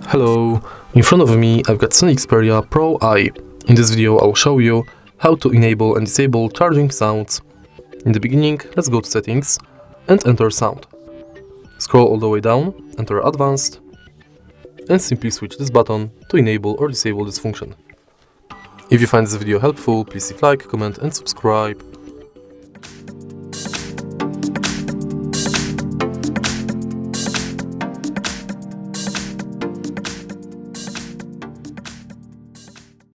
Hello, in front of me I've got Sony Xperia Pro I. In this video I'll show you how to enable and disable charging sounds. In the beginning, let's go to settings and enter sound. Scroll all the way down, enter advanced, and simply switch this button to enable or disable this function. If you find this video helpful, please leave a like, comment and subscribe.